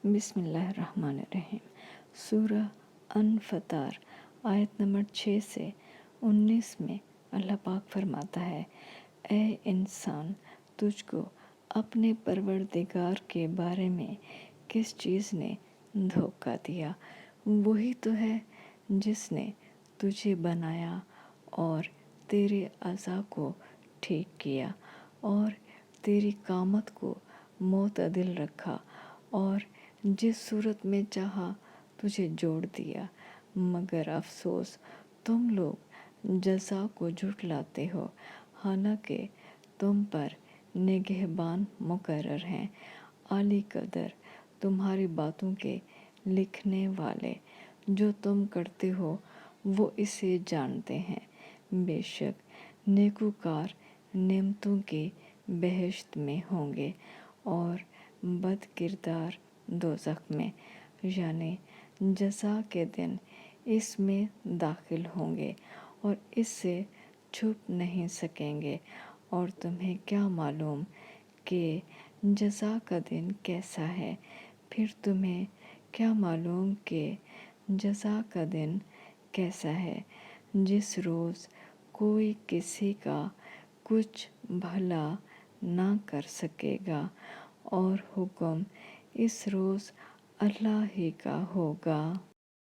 بسم اللہ الرحمن الرحیم۔ سورہ انفطار آیت نمبر 6 سے 19 میں اللہ پاک فرماتا ہے، اے انسان، تجھ کو اپنے پروردگار کے بارے میں کس چیز نے دھوکہ دیا؟ وہی تو ہے جس نے تجھے بنایا اور تیرے اعضاء کو ٹھیک کیا اور تیری قامت کو معتدل رکھا اور جس صورت میں چاہا تجھے جوڑ دیا، مگر افسوس تم لوگ جزا کو جھٹلاتے ہو، حالانکہ تم پر نگہبان مقرر ہیں، عالی قدر تمہاری باتوں کے لکھنے والے۔ جو تم کرتے ہو وہ اسے جانتے ہیں، بے شک نیکوکار نعمتوں کی بہشت میں ہوں گے اور بد کردار دوزخ میں، یعنی جزا کے دن اس میں داخل ہوں گے اور اس سے چھپ نہیں سکیں گے۔ اور تمہیں کیا معلوم کہ جزا کا دن کیسا ہے؟ پھر تمہیں کیا معلوم کہ جزا کا دن کیسا ہے، جس روز کوئی کسی کا کچھ بھلا نہ کر سکے گا اور حکم اس روز اللہ ہی کا ہوگا۔